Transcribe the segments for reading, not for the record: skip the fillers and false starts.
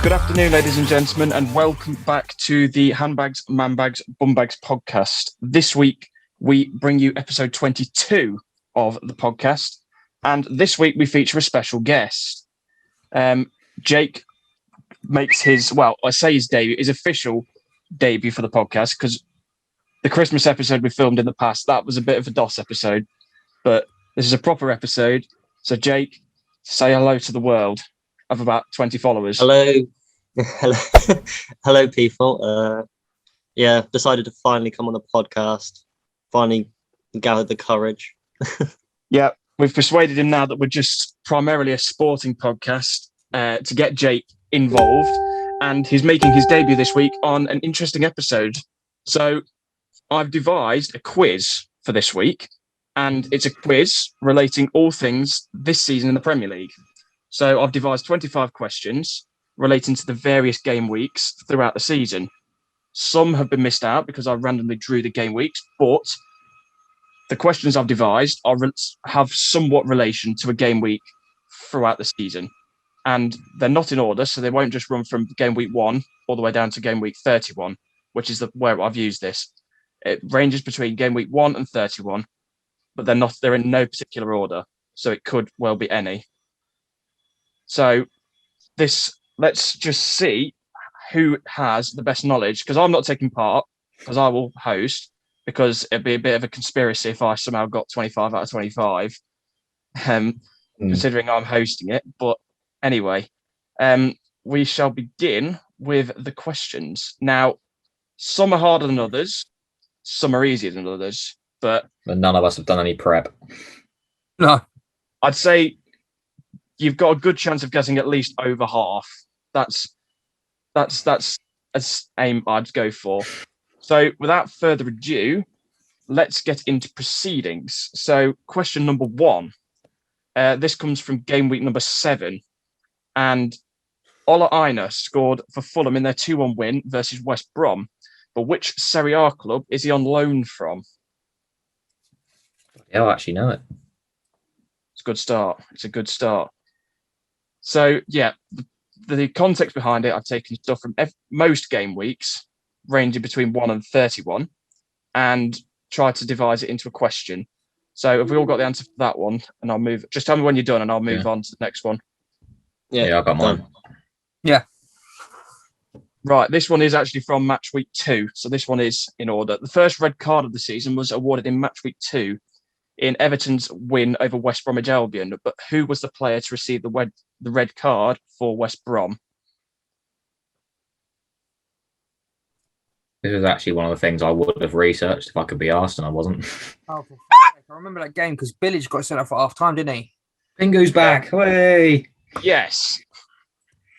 Good afternoon, ladies and gentlemen, and welcome back to the Handbags, Manbags, Bumbags podcast. This week, we bring you episode 22 of the podcast, and this week we feature a special guest. Jake makes his official debut for the podcast, because the Christmas episode we filmed in the past, that was a bit of a DOS episode, but this is a proper episode. So, Jake, say hello to the world of about 20 followers. Hello. Hello, people. Decided to finally come on the podcast. Finally gathered the courage. Yeah, we've persuaded him now that we're just primarily a sporting podcast to get Jake involved, and he's making his debut this week on an interesting episode. So I've devised a quiz for this week, and it's a quiz relating all things this season in the Premier League. So I've devised 25 questions relating to the various game weeks throughout the season. Some have been missed out because I randomly drew the game weeks, but the questions I've devised have somewhat relation to a game week throughout the season. And they're not in order, so they won't just run from game week 1 all the way down to game week 31, which is where I've used this. It ranges between game week 1 and 31, but they're in no particular order, so it could well be any. So let's just see who has the best knowledge, because I'm not taking part, because I will host, because it'd be a bit of a conspiracy if I somehow got 25 out of 25, considering I'm hosting it. But anyway, we shall begin with the questions. Now, some are harder than others, some are easier than others, but none of us have done any prep. No. I'd say you've got a good chance of getting at least over half. That's as aim I'd go for. So without further ado, let's get into proceedings. So question number 1. This comes from game week number 7. And Ola Aina scored for Fulham in their 2-1 win versus West Brom. But which Serie A club is he on loan from? Yeah, I actually know it. It's a good start. It's a good start. So, yeah, the context behind it, I've taken stuff from most game weeks, ranging between 1 and 31, and tried to devise it into a question. So, have we all got the answer for that one? And I'll move. Just tell me when you're done, and I'll move on to the next one. Yeah, I got mine. Yeah. Right, this one is actually from match week 2, so this one is in order. The first red card of the season was awarded in match week 2 in Everton's win over West Bromwich Albion, but who was the player to receive the red card for West Brom? This was actually one of the things I would have researched if I could be asked, and I wasn't. Oh, I remember that game because Billy got sent off at half time, didn't he? Bingo's back. Hey! Yes.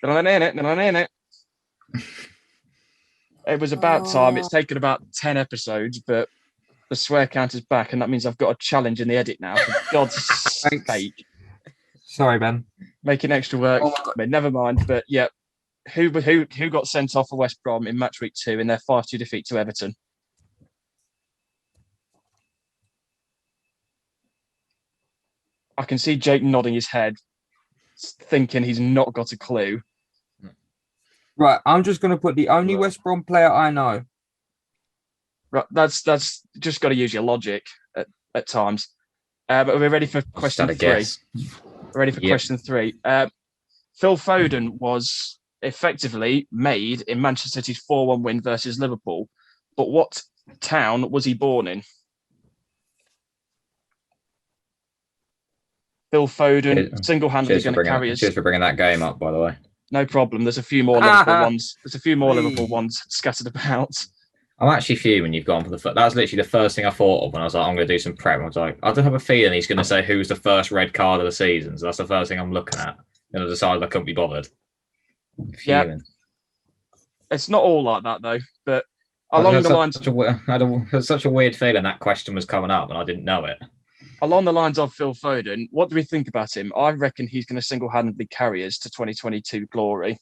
It was about time. It's taken about 10 episodes, but the swear count is back, and that means I've got a challenge in the edit now. For God's sake. Sorry, Ben. Making extra work. But never mind. But yeah, who got sent off for West Brom in match week 2 in their 5-2 defeat to Everton? I can see Jake nodding his head, thinking he's not got a clue. Right, I'm just going to put the only West Brom player I know. Right, that's just got to use your logic at times. But we're ready for question 3. We're ready for question 3. Phil Foden was effectively made in Manchester City's 4-1 win versus Liverpool. But what town was he born in? Phil Foden single-handedly going to carry us. Cheers for bringing that game up, by the way. No problem. There's a few more Liverpool ones. There's a few more Liverpool ones scattered about. I'm actually fuming you've gone for the foot. That was literally the first thing I thought of when I was like, I'm going to do some prep. I was like, I don't have a feeling he's going to say who's the first red card of the season. So that's the first thing I'm looking at. And I decided I couldn't be bothered. Yeah. It's not all like that, though. But along the lines... I had such a weird feeling that question was coming up and I didn't know it. Along the lines of Phil Foden, what do we think about him? I reckon he's going to single-handedly carry us to 2022 glory.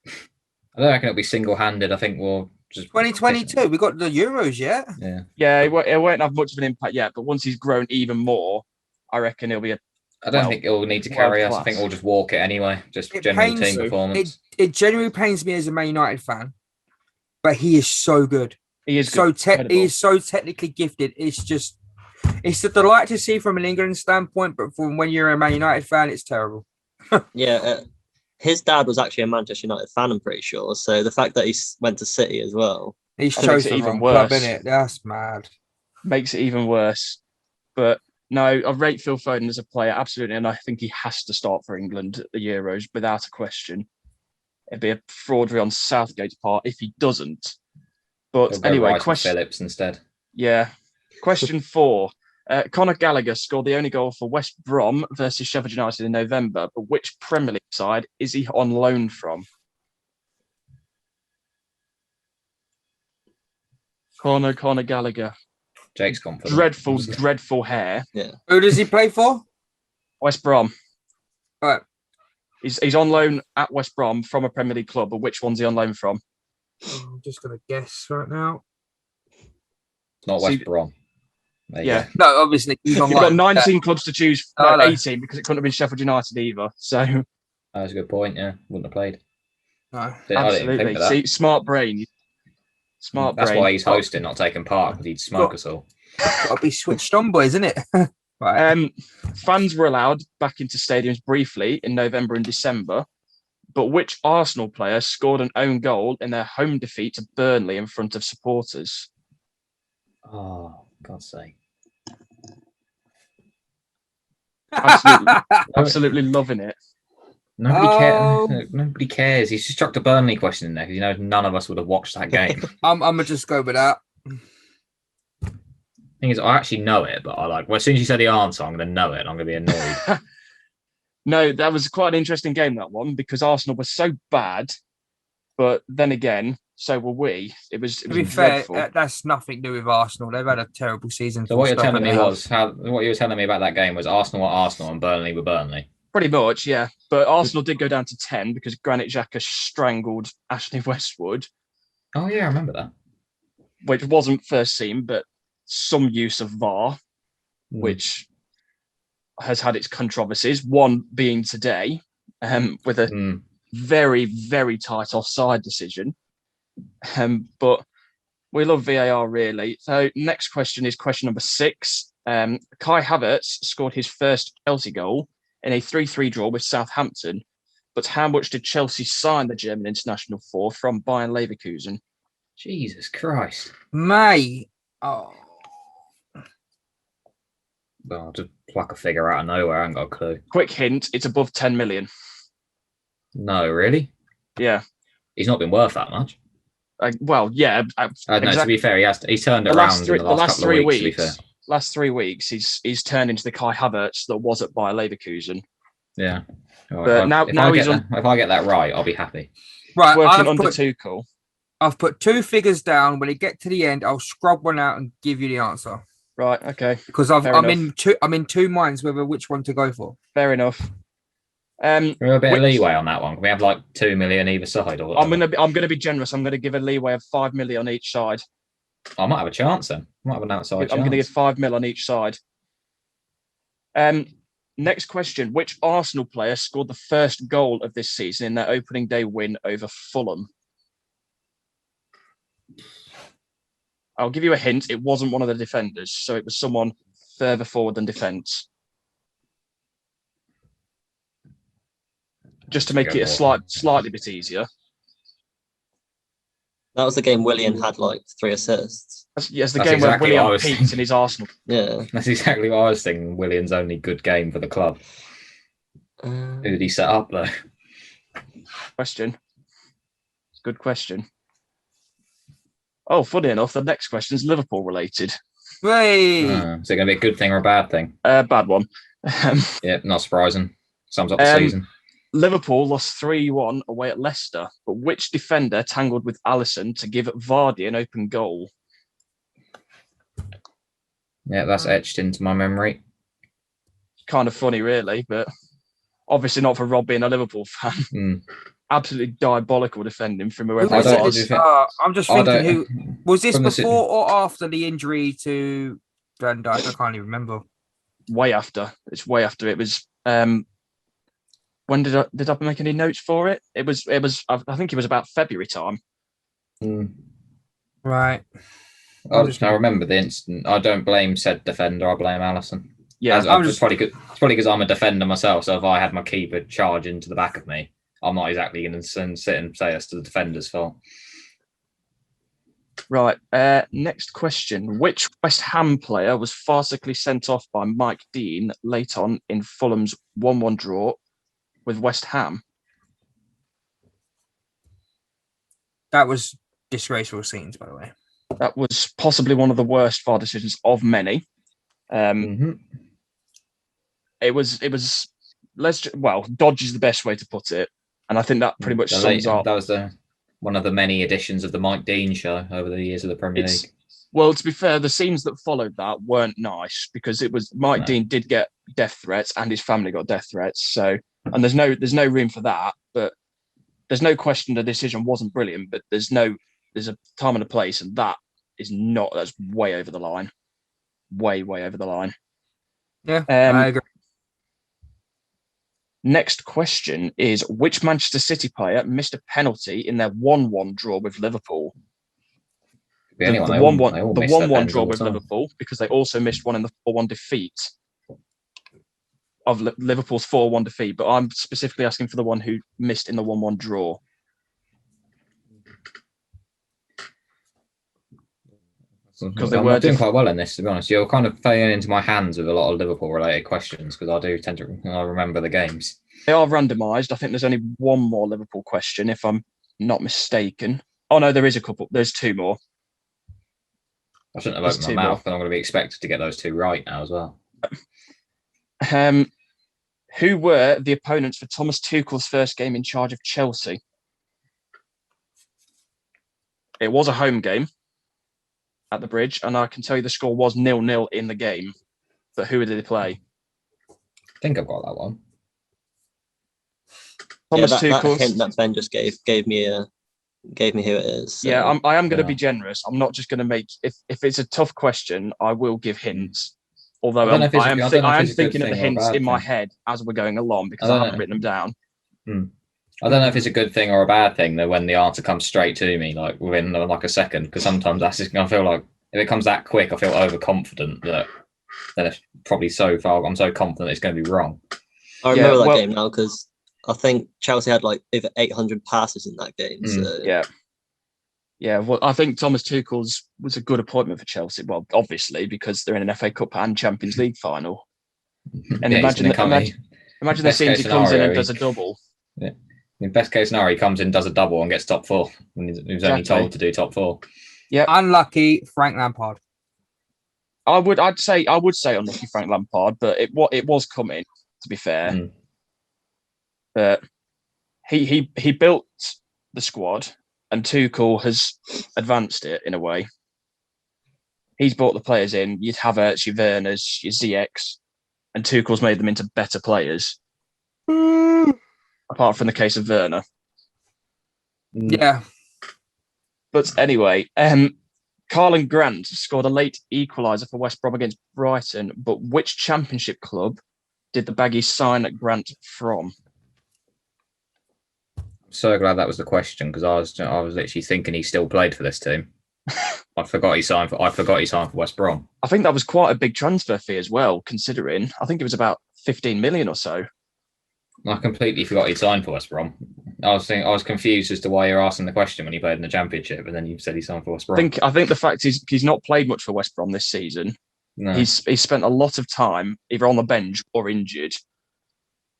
I don't reckon it'll be single-handed. I think we'll just... 2022? We got the Euros yet? Yeah. Yeah, it won't have much of an impact yet, but once he's grown even more, I reckon he'll be a I don't think he'll need to carry us. I think we'll just walk it anyway. Just general team performance. It genuinely pains me as a Man United fan, but he is so good. He is he is so technically gifted. It's a delight to see from an England standpoint, but from when you're a Man United fan, it's terrible. Yeah, his dad was actually a Manchester United fan, I'm pretty sure. So the fact that he went to City as well. He's chosen the wrong club, innit? That's mad. Makes it even worse. But no, I rate Phil Foden as a player, absolutely, and I think he has to start for England at the Euros without a question. It'd be a fraudery on Southgate's part if he doesn't. But anyway, question Phillips instead. Yeah. Question 4. Conor Gallagher scored the only goal for West Brom versus Sheffield United in November, but which Premier League side is he on loan from? Conor Gallagher. Jake's confident. Dreadful hair. Yeah. Who does he play for? West Brom. All right. He's on loan at West Brom from a Premier League club, but which one's he on loan from? I'm just going to guess right now. It's not West Brom. Yeah. No, obviously. You've got 19 clubs to choose. 18 because it couldn't have been Sheffield United either. So that's a good point. Yeah, wouldn't have played. No, absolutely. See, smart brain. That's why he's hosting, not taking part, because he'd smoke us all. Got to be switched on, boys, isn't it? Right. Fans were allowed back into stadiums briefly in November and December, but which Arsenal player scored an own goal in their home defeat to Burnley in front of supporters? Oh, God's sake. Absolutely loving it. Nobody cares. He's just chucked a Burnley question in there because none of us would have watched that game. I'm gonna just go with that. Thing is, I actually know it, but as soon as you say the answer, I'm going to know it. And I'm going to be annoyed. No, that was quite an interesting game, that one, because Arsenal was so bad, but then again, so were we. It was to be dreadful. Fair, that's nothing to do with Arsenal. They've had a terrible season. So what you're telling me about that game was Arsenal were Arsenal and Burnley were Burnley. Pretty much, yeah. But Arsenal did go down to 10 because Granit Xhaka strangled Ashley Westwood. Oh yeah, I remember that. Which wasn't first seen, but some use of VAR, which has had its controversies. One being today, with a very, very tight offside decision. But we love VAR, really. So next question is question number 6. Kai Havertz scored his first Chelsea goal in a 3-3 draw with Southampton. But how much did Chelsea sign the German international for from Bayern Leverkusen? Jesus Christ. Mate. Oh. Well, I'll just pluck a figure out of nowhere. I haven't got a clue. Quick hint, it's above 10 million. No, really? Yeah. He's not been worth that much. Well, yeah. No, to be fair, he's turned around in the last couple of weeks, to be fair. Last 3 weeks, he's turned into the Kai Havertz that was at Bayer Leverkusen. Yeah. But if I get that right, I'll be happy. Right, working under Tuchel. I've put 2 figures down. When you get to the end, I'll scrub one out and give you the answer. Right. Okay. Because I'm in two minds whether which one to go for. Fair enough. We have a bit of leeway on that one. Can we have 2 million either side? Or I'm gonna be generous. I'm gonna give a leeway of 5 million on each side. I might have a chance then. I might have an outside chance. I'm gonna give 5 mil on each side. Next question: which Arsenal player scored the first goal of this season in their opening day win over Fulham? I'll give you a hint. It wasn't one of the defenders, so it was someone further forward than defence. Just to make it a slightly bit easier. That was the game Willian had 3 assists. Yes, the game where Willian peaked in his Arsenal. Yeah. That's exactly what I was thinking. Willian's only good game for the club. Who did he set up, though? Question. Good question. Oh, funny enough, the next question is Liverpool related. Hey! Is it going to be a good thing or a bad thing? Bad one. Yeah, not surprising. Sums up the season. Liverpool lost 3-1 away at Leicester, but which defender tangled with Alisson to give Vardy an open goal? Yeah, that's etched into my memory. Kind of funny, really, but obviously not for Rob being a Liverpool fan. Absolutely diabolical defending from whoever it was. I'm just thinking, who was this before or after the injury to Van Dijk? I can't even remember. way after. It's way after. It was. When did I make any notes for it? It was. I think it was about February time. Right. I remember the incident. I don't blame said defender. I blame Alisson. Yeah, it's probably because I'm a defender myself. So if I had my keeper charge into the back of me, I'm not exactly going to sit and say it's the defender's fault. Right. Next question. Which West Ham player was farcically sent off by Mike Dean late on in Fulham's 1-1 draw with West Ham? That was disgraceful scenes, by the way. That was possibly one of the worst VAR decisions of many. It was. Dodge is the best way to put it, and I think that pretty much sums up. That was one of the many editions of the Mike Dean show over the years of the Premier League. Well, to be fair, the scenes that followed that weren't nice because it was Mike Dean did get death threats and his family got death threats. So, and there's no room for that. But there's no question the decision wasn't brilliant. But there's a time and a place, and that's way over the line, way over the line. Yeah, I agree. Next question is: which Manchester City player missed a penalty in their 1-1 draw with Liverpool? The 1-1 draw with Liverpool, because they also missed one in the 4-1 defeat of Liverpool's 4-1 defeat. But I'm specifically asking for the one who missed in the 1-1 draw. Because they were doing quite well in this, to be honest. You're kind of falling into my hands with a lot of Liverpool-related questions because I do tend to remember the games. They are randomised. I think there's only one more Liverpool question, if I'm not mistaken. Oh, no, there is a couple. There's two more. I shouldn't have opened my mouth, but I'm going to be expected to get those two right now as well. Who were the opponents for Thomas Tuchel's first game in charge of Chelsea? It was a home game at the Bridge, and I can tell you the score was 0-0 in the game. But who did they play? I think I've got that one. Thomas Tuchel. Tuchel's... That hint that Ben just gave me who it is. So. Yeah, I am going to be generous. I'm not just going to make... If it's a tough question, I will give hints. Although I am thinking of the hints in my head as we're going along because I haven't written them down. I don't know if it's a good thing or a bad thing that when the answer comes straight to me, like within like a second, because sometimes I feel like if it comes that quick, I feel overconfident that it's probably I'm so confident it's going to be wrong. I remember that game now because I think Chelsea had like over 800 passes in that game. So. Yeah. Well, I think Thomas Tuchel was a good appointment for Chelsea. Well, obviously because they're in an FA Cup and Champions League final. And imagine the scenes he comes in and does a double. Yeah. In best case scenario, he comes in, does a double, and gets top four. When he was only told to do top four. Yeah, unlucky Frank Lampard. I would say unlucky Frank Lampard, but it was coming. To be fair, but he built the squad, and Tuchel has advanced it in a way. He's brought the players in. You'd Havertz, your Werners, your ZX, and Tuchel's made them into better players. Apart from the case of Werner. Yeah. But anyway, Carlin Grant scored a late equaliser for West Brom against Brighton, but which Championship club did the Baggies sign Grant from? I'm so glad that was the question because I was literally thinking he still played for this team. I forgot he signed for West Brom. I think that was quite a big transfer fee as well, considering I think it was about 15 million or so. I completely forgot he signed for West Brom. I was confused as to why you're asking the question when he played in the Championship, and then you said he signed for West Brom. I think the fact is he's not played much for West Brom this season. No. He's spent a lot of time either on the bench or injured,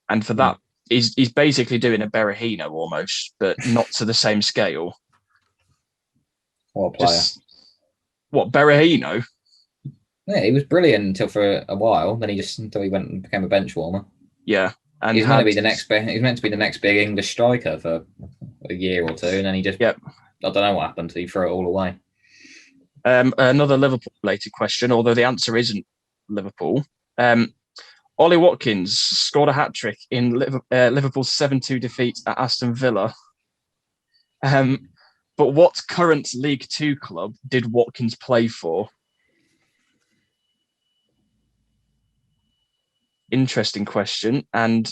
and for that, he's basically doing a Berahino almost, but not to the same scale. What a player! What Berahino? Yeah, he was brilliant until for a while. Then until he went and became a bench warmer. Yeah. And he's meant to be the next big English striker for a year or two, and then he just I don't know what happened. He threw it all away. Another Liverpool-related question, although the answer isn't Liverpool. Ollie Watkins scored a hat-trick in Liverpool's 7-2 defeat at Aston Villa. But what current League Two club did Watkins play for? interesting question, and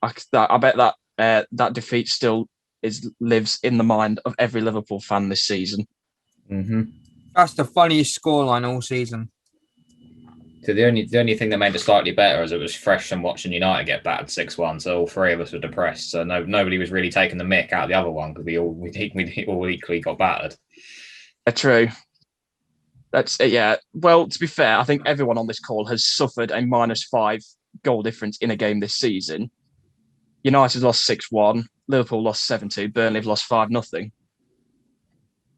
I bet that that defeat still lives in the mind of every Liverpool fan this season. Mm-hmm. That's the funniest scoreline all season. So the only thing that made it slightly better is it was fresh from watching United get battered 6-1. So all three of us were depressed. So nobody was really taking the mick out of the other one because we all equally got battered. True. That's yeah. Well, to be fair, I think everyone on this call has suffered a -5 goal difference in a game this season. United lost 6-1, Liverpool lost 7-2, Burnley have lost 5-0.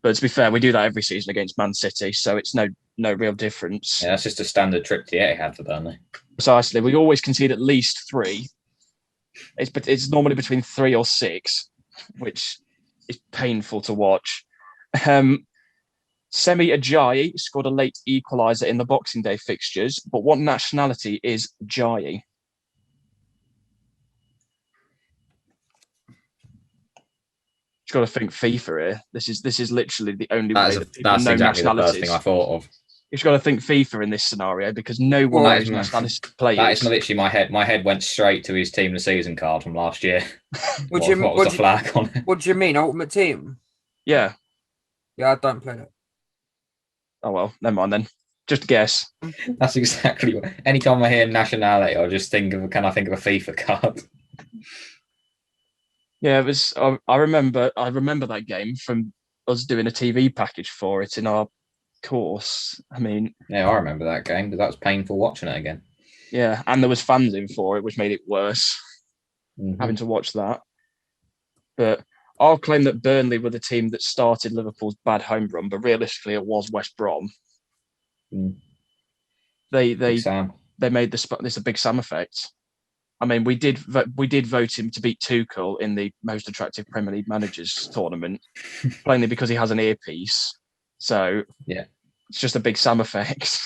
But to be fair, we do that every season against Man City, so it's no real difference. Yeah, that's just a standard trip to had for Burnley. Precisely. We always concede at least 3. It's normally between 3 or 6, which is painful to watch. Semi Ajayi scored a late equaliser in the Boxing Day fixtures, but what nationality is Ajayi? You've got to think FIFA here. This is literally the only way that people That's know exactly the nationalities. first thing I thought of. You've got to think FIFA in this scenario because no one knows nationality players. That is literally my head. My head went straight to his team of the season card from last year. What was the flag on it? What do you mean, Ultimate Team? Yeah. Yeah, I don't play that. Oh well, never mind then. Just a guess. That's exactly what. Anytime I hear nationality, I just think of. Can I think of a FIFA card? Yeah, it was. I remember that game from us doing a TV package for it in our course. I mean, yeah, I remember that game, but that was painful watching it again. Yeah, and there was fans in for it, which made it worse having to watch that. But I'll claim that Burnley were the team that started Liverpool's bad home run, but realistically, it was West Brom. They made this a Big Sam effect. I mean, we did vote him to beat Tuchel in the most attractive Premier League managers tournament, plainly because he has an earpiece. So yeah, it's just a Big Sam effect.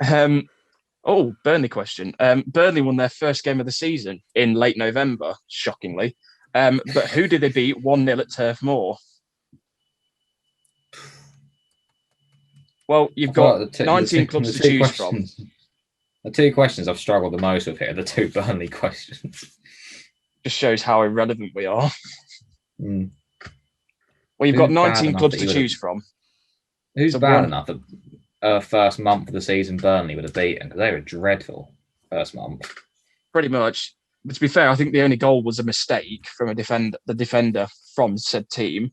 Burnley question. Burnley won their first game of the season in late November, shockingly. But who did they beat 1-0 at Turf Moor? Well, you've got 19 clubs to choose from. The 2 questions I've struggled the most with here are the 2 Burnley questions. Just shows how irrelevant we are. Well, you've got 19 clubs to choose from. Who's bad enough that first month of the season Burnley would have beaten? Because they were dreadful first month. Pretty much. But to be fair, I think the only goal was a mistake from the defender from said team.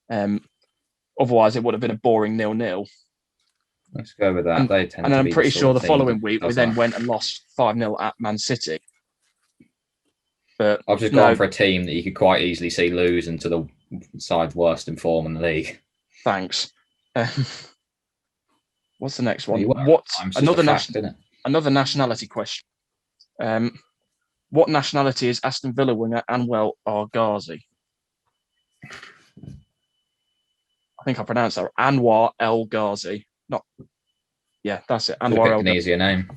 Otherwise, it would have been a boring 0-0. Let's go with that. And I'm pretty sure the following week we then went and lost 5-0 at Man City. But I've just gone for a team that you could quite easily see losing to the side worst in form in the league. Thanks. What's the next one? Another nationality question. What nationality is Aston Villa winger Anwar Elgazi? I think I pronounced that Anwar Elgazi. That's it. Anwar an easier name.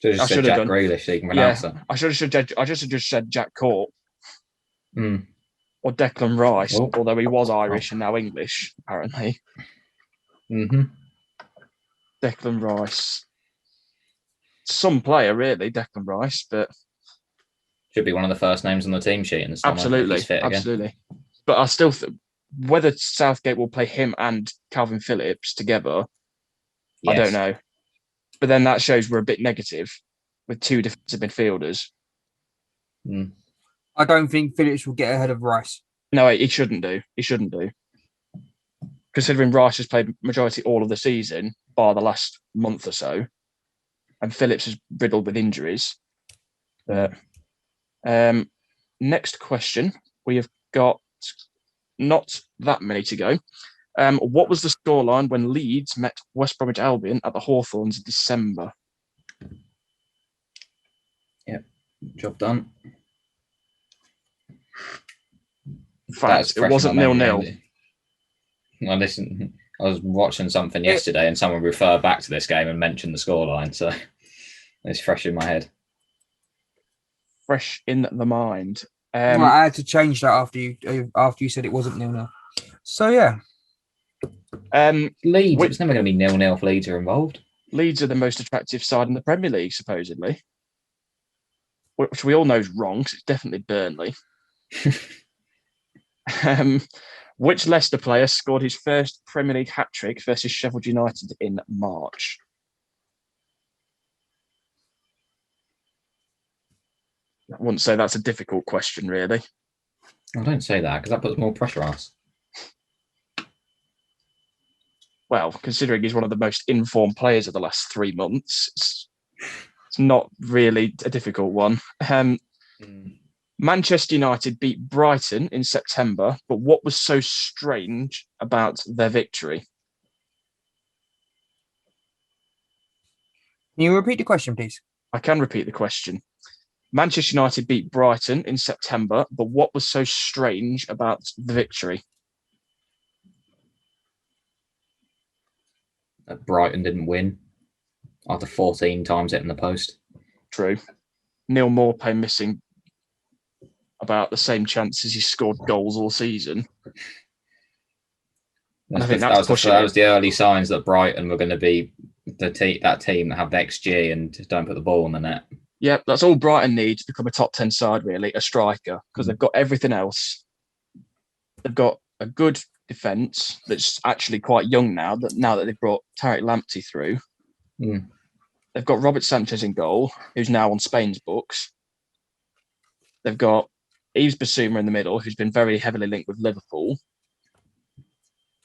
Should have said Jack Grealish so you can pronounce it. I should have just said Jack Court. Or Declan Rice, although he was Irish and now English, apparently. Declan Rice. Some player, really, Declan Rice, but should be one of the first names on the team sheet in the summer. Absolutely. But I still think whether Southgate will play him and Calvin Phillips together, I don't know. But then that shows we're a bit negative with 2 defensive midfielders. I don't think Phillips will get ahead of Rice. No, he shouldn't do. Considering Rice has played majority all of the season, bar the last month or so, and Phillips is riddled with injuries. Next question. We have got not that many to go. What was the scoreline when Leeds met West Bromwich Albion at the Hawthorns in December? Yep, job done. In fact, it wasn't 0-0. I was watching something yesterday and someone referred back to this game and mentioned the scoreline, so it's fresh in my head. Fresh in the mind. I had to change that after you said it wasn't 0-0. So yeah. Leeds. It's never going to be 0-0 if Leeds are involved. Leeds are the most attractive side in the Premier League, supposedly, which we all know is wrong because it's definitely Burnley. Which Leicester player scored his first Premier League hat-trick versus Sheffield United in March? I wouldn't say that's a difficult question, really. I don't say that because that puts more pressure on us. Well, considering he's one of the most informed players of the last 3 months, it's not really a difficult one. Manchester United beat Brighton in September, but what was so strange about their victory? Can you repeat the question, please? I can repeat the question. Manchester United beat Brighton in September, but what was so strange about the victory? That Brighton didn't win after 14 times hitting the post. True. Neil Maupay missing about the same chances he scored goals all season. I think that was the early signs that Brighton were going to be that team that have the XG and don't put the ball in the net. Yeah, that's all Brighton needs to become a top 10 side, really, a striker, because they've got everything else. They've got a good defence that's actually quite young now that they've brought Tariq Lamptey through. They've got Robert Sanchez in goal, who's now on Spain's books. They've got Yves Bissouma in the middle, who's been very heavily linked with Liverpool.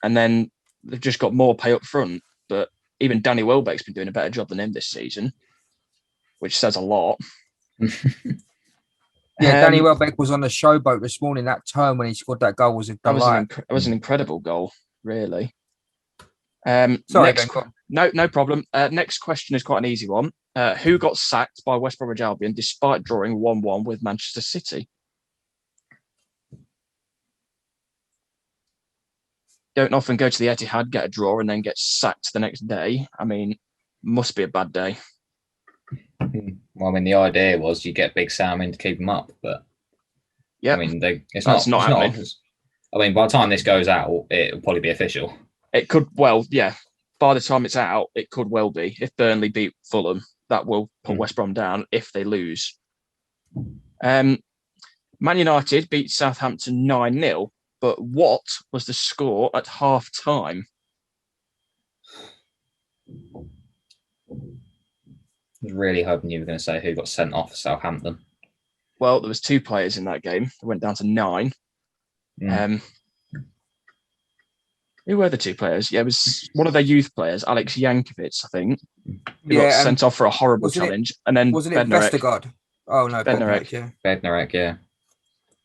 And then they've just got more pay up front. But even Danny Welbeck's been doing a better job than him this season, which says a lot. Yeah, Danny Welbeck was on the showboat this morning. That turn when he scored that goal was a delight. That was an incredible goal, really. Sorry, no problem. Next question is quite an easy one. Who got sacked by West Bromwich Albion despite drawing 1-1 with Manchester City? Don't often go to the Etihad, get a draw, and then get sacked the next day. I mean, must be a bad day. Well, I mean, the idea was you get Big Sam in to keep him up, but yeah, I mean, it's not happening. I mean, by the time this goes out, it'll probably be official. It could, well, yeah. By the time it's out, it could well be. If Burnley beat Fulham, that will put West Brom down if they lose. Man United beat Southampton 9-0, but what was the score at half-time? I was really hoping you were going to say who got sent off for Southampton. Well, there was 2 players in that game. It went down to 9. Who were the 2 players? Yeah, it was one of their youth players, Alex Yankovic, I think, who got sent off for a horrible challenge. And then wasn't it Vestergaard? Oh, no, Bednarek, yeah. Bednarek, yeah.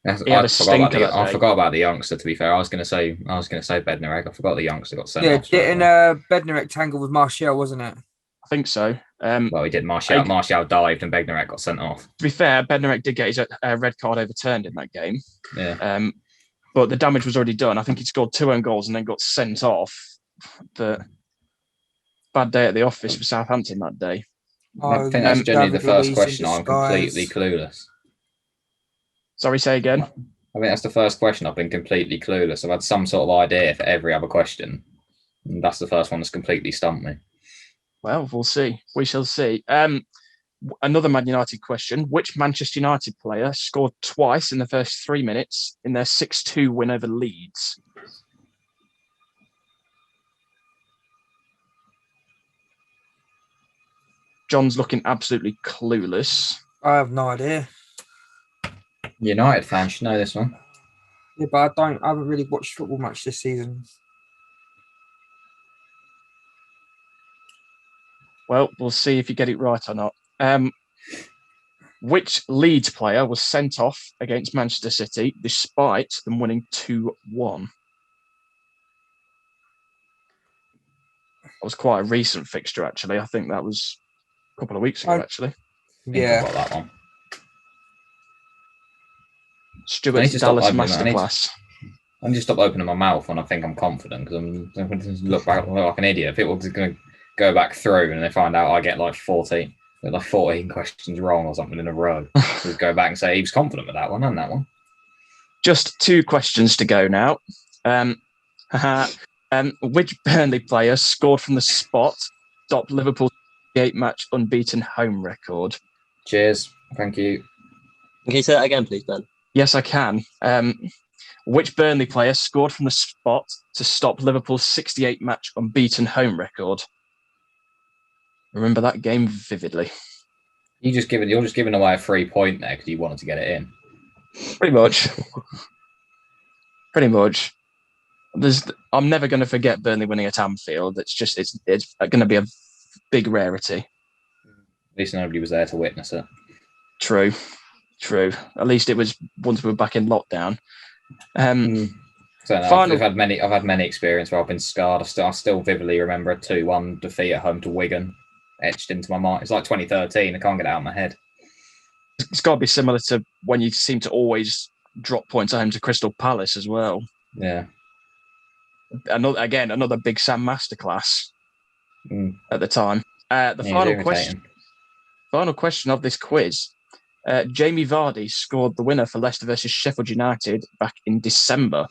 I forgot about the youngster, to be fair. I was going to say Bednarek. I forgot the youngster got sent off. Yeah, didn't Bednarek tangle with Martial, wasn't it? I think so. Well, he did. Martial dived and Bednarek got sent off. To be fair, Bednarek did get his red card overturned in that game. Yeah. But the damage was already done. I think he scored 2 own goals and then got sent off. But bad day at the office for Southampton that day. I think that's generally the first question. I'm completely clueless. Sorry, say again. I think that's the first question. I've been completely clueless. I've had some sort of idea for every other question. And that's the first one that's completely stumped me. Well, we'll see. We shall see. Another Man United question. Which Manchester United player scored twice in the first 3 minutes in their 6-2 win over Leeds? John's looking absolutely clueless. I have no idea. United fans should know this one. Yeah, but I haven't really watched football much this season. Well, we'll see if you get it right or not. Which Leeds player was sent off against Manchester City despite them winning 2-1? That was quite a recent fixture, actually. I think that was a couple of weeks ago, actually. Yeah. About that one. Stuart's Dallas masterclass. I need to stop opening my mouth when I think I'm confident because I'm going to look like an idiot. People are going to go back through and they find out I get like 14 questions wrong or something in a row. Just go back and say he was confident with that one and that one. Just 2 questions to go now. Which Burnley player scored from the spot stop Liverpool's 8-match unbeaten home record? Cheers. Thank you. Can you say that again, please, Ben? Yes, I can. Which Burnley player scored from the spot to stop Liverpool's 68-match unbeaten home record? Remember that game vividly. You're just giving away a free point there because you wanted to get it in. Pretty much. Pretty much. I'm never going to forget Burnley winning at Anfield. It's going to be a big rarity. At least nobody was there to witness it. True. At least it was once we were back in lockdown. So no, I've had many experiences where I've been scarred. I still vividly remember a 2-1 defeat at home to Wigan, etched into my mind. It's like 2013. I can't get it out of my head. It's got to be similar to when you seem to always drop points at home to Crystal Palace as well. Yeah. Another big Sam masterclass at the time. Final question of this quiz. Jamie Vardy scored the winner for Leicester versus Sheffield United back in December.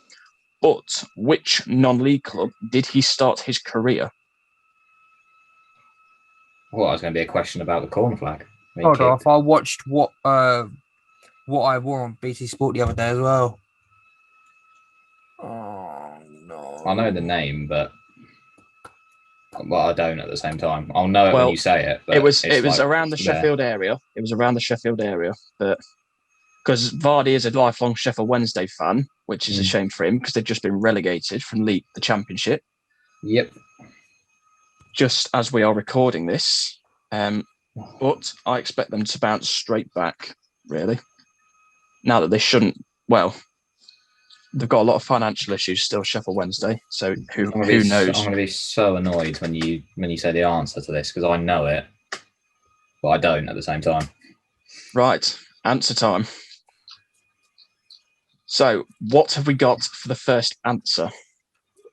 But which non-league club did he start his career? Well, it was going to be a question about the corn flag. Hold off. I watched what I wore on BT Sport the other day as well. Oh no! I know the name, but I don't at the same time. I'll know it when you say it. But it was around the Sheffield area. It was around the Sheffield area, but because Vardy is a lifelong Sheffield Wednesday fan, which is a shame for him because they've just been relegated from the Championship. Yep. Just as we are recording this, but I expect them to bounce straight back. Really, now that they shouldn't. Well, they've got a lot of financial issues still, Sheffield Wednesday. So who knows? I'm going to be so annoyed when you say the answer to this because I know it, but I don't at the same time. Right, answer time. So what have we got for the first answer?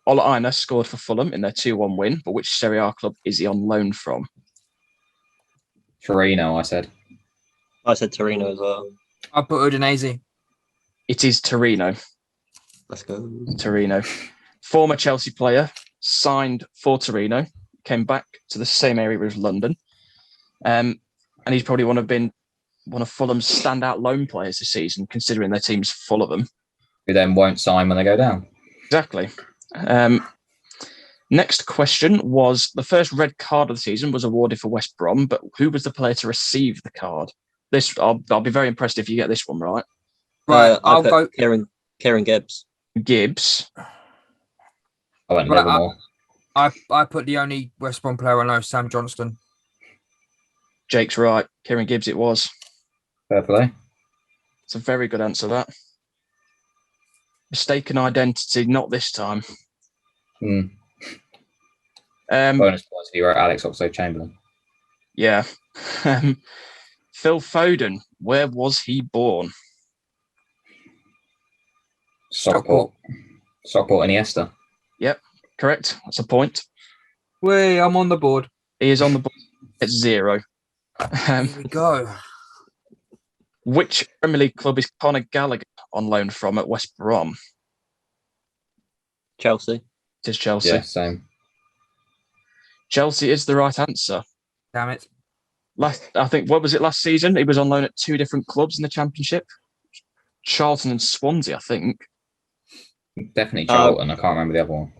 Ola Aina scored for Fulham in their 2-1 win, but which Serie A club is he on loan from? Torino, I said. I said Torino as well. I put Udinese. It is Torino. Let's go. Torino. Former Chelsea player, signed for Torino, came back to the same area as London. And he's probably one of Fulham's standout loan players this season, considering their team's full of them. Who then won't sign when they go down. Exactly. Next question was, the first red card of the season was awarded for West Brom, but who was the player to receive the card? I'll be very impressed if you get this one right. Right, I'll go Kieran Gibbs. Gibbs. I went Livermore. I put the only West Brom player I know, Sam Johnston. Jake's right. Kieran Gibbs it was. Fair play. It's a very good answer, that. Mistaken identity, not this time. Bonus points if you wrote Alex Oxlade-Chamberlain. Yeah. Phil Foden, where was he born? Stockport Iniesta. Yep, correct. That's a point. Wait, I'm on the board. He is on the board at 0. Here we go. Which Premier League club is Conor Gallagher on loan from at West Brom? Chelsea. It is Chelsea. Yeah, same. Chelsea is the right answer. Damn it. I think, what was it last season? He was on loan at 2 different clubs in the Championship. Charlton and Swansea, I think. Definitely Charlton. I can't remember the other one.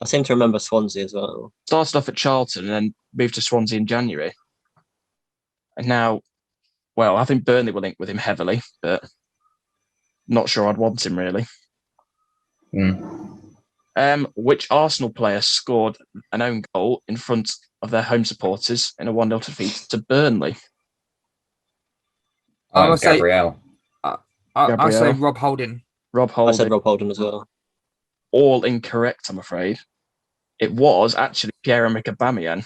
I seem to remember Swansea as well. Started off at Charlton and then moved to Swansea in January. And now, well, I think Burnley will link with him heavily, but not sure I'd want him really. Which Arsenal player scored an own goal in front of their home supporters in a 1-0 defeat to Burnley? Gabriel. I say Rob Holding. Rob Holding. I said Rob Holding as well. All incorrect, I'm afraid. It was actually Pierre-Emerick Aubameyang.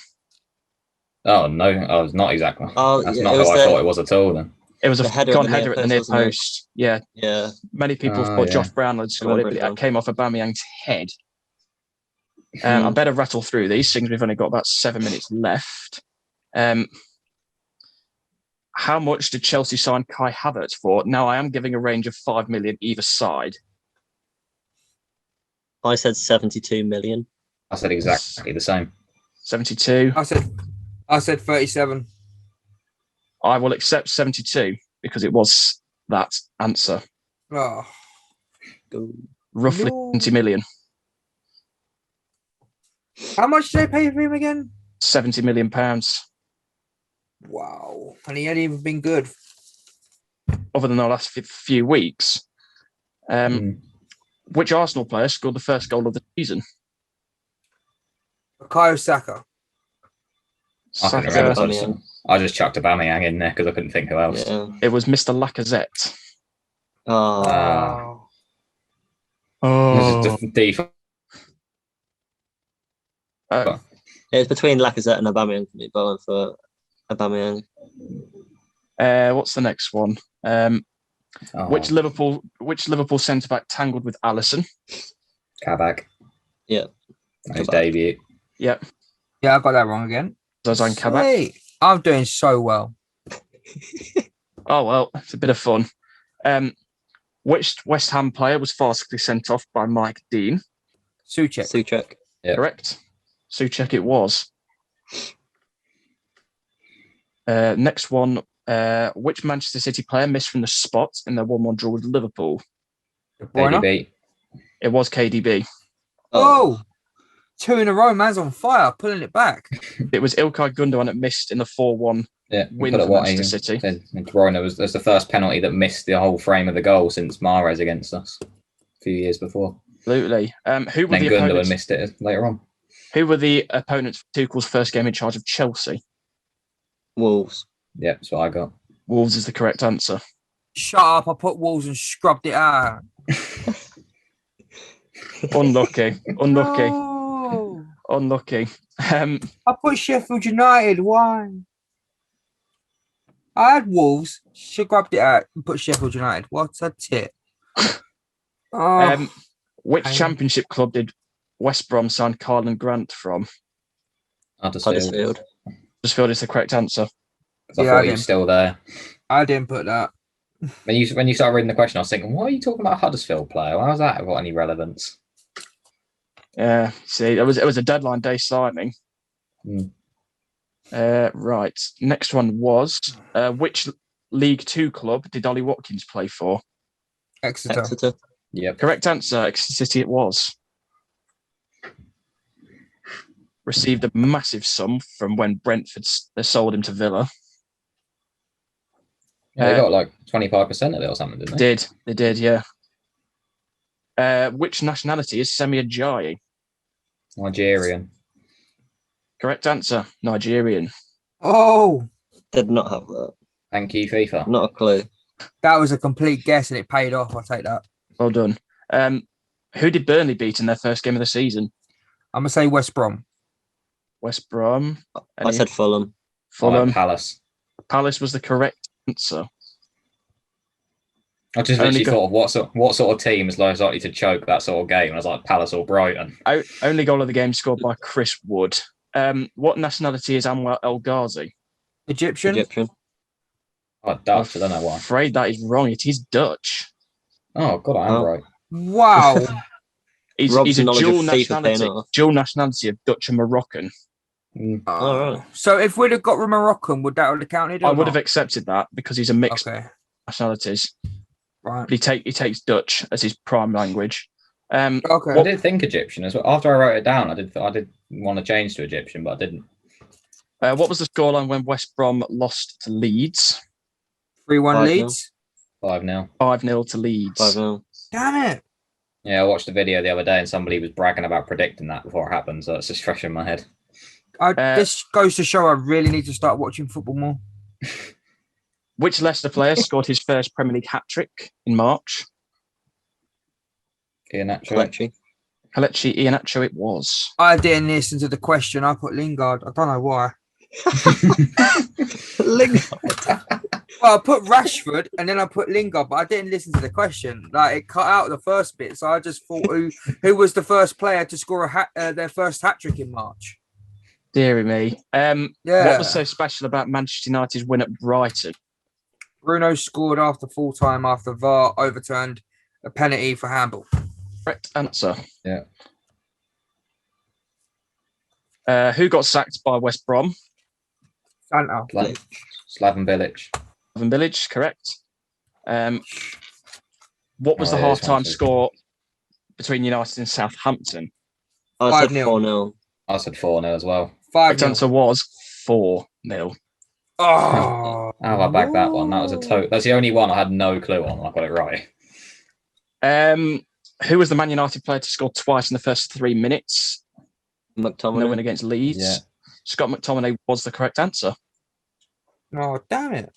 Oh, no. Oh, it's not exactly. That's not who I thought it was at all then. It was a header at the near post. Yeah. Yeah. Many people thought Josh Brown had scored it, but it came off Aubameyang's head. I better rattle through these, since we've only got about 7 minutes left. How much did Chelsea sign Kai Havertz for? Now, I am giving a range of 5 million either side. I said 72 million. I said exactly the same. 72. I said 37. I will accept 72 because it was that answer. Oh, Roughly No. 20 million. how much did they pay for him again? 70 million pounds. Wow. And he hadn't even been good. Other than the last few weeks. Mm. Which Arsenal player scored the first goal of the season? Bukayo Saka. I couldn't Saka. remember. So I just chucked Aubameyang in there because I couldn't think who else. Yeah. It was Mr. Lacazette. Oh, Oh. This is defense. it's between Lacazette and Aubameyang for me, but I went for Aubameyang. What's the next one? Which Liverpool centre back tangled with Alisson? Kabak. Yeah. His Kabak. debut. Yep. Yeah, I got that wrong again. Zozan Kabak. Sweet. I'm doing so well. Oh, well, it's a bit of fun. Which West Ham player was farcically sent off by Mike Dean? Suchek. Suchek. Yeah. Correct. Suchek it was. Next one. Which Manchester City player missed from the spot in their 1-1 draw with Liverpool? KDB. It was KDB. Oh, 2 in a row. Man's on fire, pulling it back. It was Ilkay Gundogan that missed in the 4-1 Yeah, win put it for what Manchester he City. said. De Bruyne was the first penalty that missed the whole frame of the goal since Mahrez against us a few years before. Absolutely. Who were Then the Gundogan opponents? missed it later on. Who were the opponents for Tuchel's first game in charge of Chelsea? Wolves. Yeah, that's what I got. Wolves is the correct answer. Shut up. I put Wolves and scrubbed it out. Unlucky. No. Unlucky. I put Sheffield United. Why? I had Wolves, scrubbed it out, and put Sheffield United. What a tit. Oh, Which I know. championship club did West Brom sign Carlin Grant from? Huddersfield. Huddersfield is the correct answer. 'Cause I Yeah, thought I he was didn't. still there. I didn't put that. When you started reading the question, I was thinking, why are you talking about a Huddersfield player? How's that got any relevance? Yeah, see, it was a deadline day signing. Hmm. Right. Next one was which League Two club did Ollie Watkins play for? Exeter. Exeter. Yep. Correct answer. Exeter City it was. Received a massive sum from when Brentford sold him to Villa. Yeah, they got like 25% of it or something, didn't they? They did, yeah. Which nationality is Semi Ajayi? Nigerian. Correct answer. Nigerian. Oh, Did not have that. Thank you, FIFA. Not a clue. that was a complete guess and it paid off. I'll take that. Well done. Who did Burnley beat in their first game of the season? I'm going to say West Brom. West Brom. I said Fulham. Fulham. Palace. Palace was the correct answer. I just Only literally thought of what sort of team is most likely to choke that sort of game. I was like Palace or Brighton. Only goal of the game scored by Chris Wood. What nationality is Anwar Elgazi? Egyptian. Oh, Dutch. I don't know why. I'm afraid that is wrong. It is Dutch. Oh, God, I am Oh. right. Wow. He's Rob's a knowledge dual of FIFA paying nationality. off. Dual nationality of Dutch and Moroccan. All right. So if we'd have got Moroccan, would that have counted? I would have accepted that because he's a mixed Okay. nationalities. Right. But he takes Dutch as his prime language. Okay. I did think Egyptian as well. After I wrote it down, I did want to change to Egyptian, but I didn't. What was the scoreline when West Brom lost to Leeds? 3-1 5-0. Leeds. 5-0. 5-0 to Leeds. 5-0. Damn it. Yeah, I watched the video the other day and somebody was bragging about predicting that before it happened, so it's just fresh in my head. This goes to show I really need to start watching football more. Which Leicester player scored his first Premier League hat-trick in March? Kelechi. Kelechi Iheanacho it was. I didn't listen to the question. I put Lingard. I don't know why. Well, I put Rashford and then I put Lingard, but I didn't listen to the question. Like it cut out the first bit, so I just thought who was the first player to score their first hat trick in March? Deary me. Yeah. What was so special about Manchester United's win at Brighton? Bruno scored after full time after VAR overturned a penalty for handball. Correct answer. Yeah. Who got sacked by West Brom? Santa. Slaven Bilic. Slaven Bilic, correct. What was the Yeah, this half-time one's- score between United and Southampton? I said 5-0. 4-0. I said 4-0 as well. 5 Correct answer was 4-0. Oh, How have I bagged that one? That was That's the only one I had no clue on. I got it right. Who was the Man United player to score twice in the first 3 minutes? McTominay. No win against Leeds. Yeah. Scott McTominay was the correct answer. oh, damn it.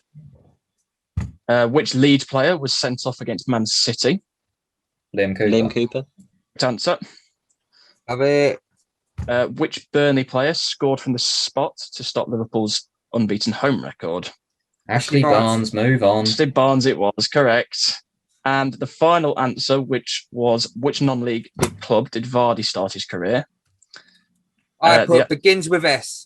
Which Leeds player was sent off against Man City? Liam Cooper. Liam Cooper. Correct answer. Have it. Which Burnley player scored from the spot to stop Liverpool's unbeaten home record? Ashley Barnes. Barnes, move on. Steve Barnes, it was correct. And the final answer, which was which non-league club did Vardy start his career? I put begins with S.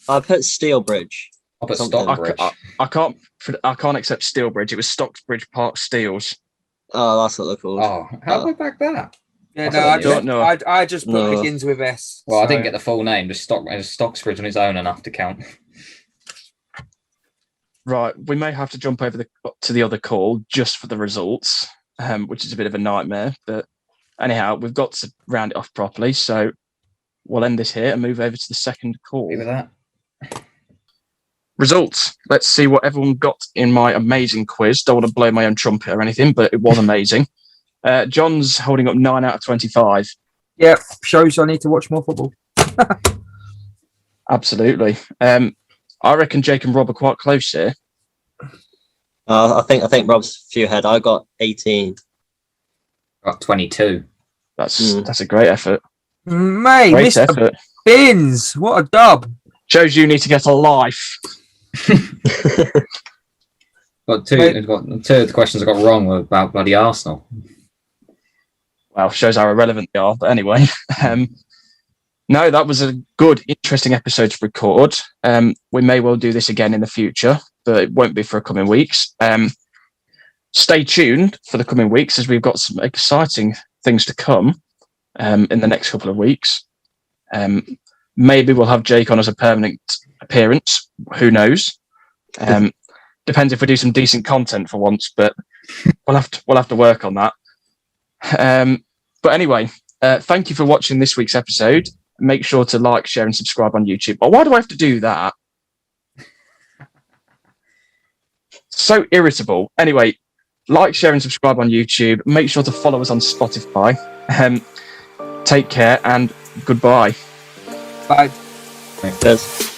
I put Steelbridge. I'll put Something. Stockbridge. I can't accept Steelbridge. It was Stockbridge Park Steels. Oh, that's what they're called. Oh, how did I back that? Yeah, I no, don't I just put No. begins with S. Well, I so- didn't get the full name. Just Stockbridge on its own enough to count. Right, we may have to jump over to the other call just for the results, which is a bit of a nightmare. But anyhow, we've got to round it off properly. So we'll end this here and move over to the second call. Agree with that? Results. Let's see what everyone got in my amazing quiz. Don't want to blow my own trumpet or anything, but it was amazing. John's holding up 9 out of 25. Yeah, shows I need to watch more football. Absolutely. I reckon Jake and Rob are quite close here. I think Rob's a few ahead. I got 18. Got 22. That's a great effort. Mate, Great Mr. effort. Bins, what a dub. Shows you need to get a life. Got two of the questions I got wrong were about bloody Arsenal. Well, shows how irrelevant they are. But anyway, no, that was a good, interesting episode to record. We may well do this again in the future, but it won't be for coming weeks. Stay tuned for the coming weeks as we've got some exciting things to come in the next couple of weeks. Maybe we'll have Jake on as a permanent appearance. Who knows? Depends if we do some decent content for once, but we'll have to work on that. But anyway, thank you for watching this week's episode. Make sure to like, share, and subscribe on YouTube. Oh, why do I have to do that? So irritable. Anyway, like, share, and subscribe on YouTube. Make sure to follow us on Spotify. Take care and goodbye. Bye. Cheers.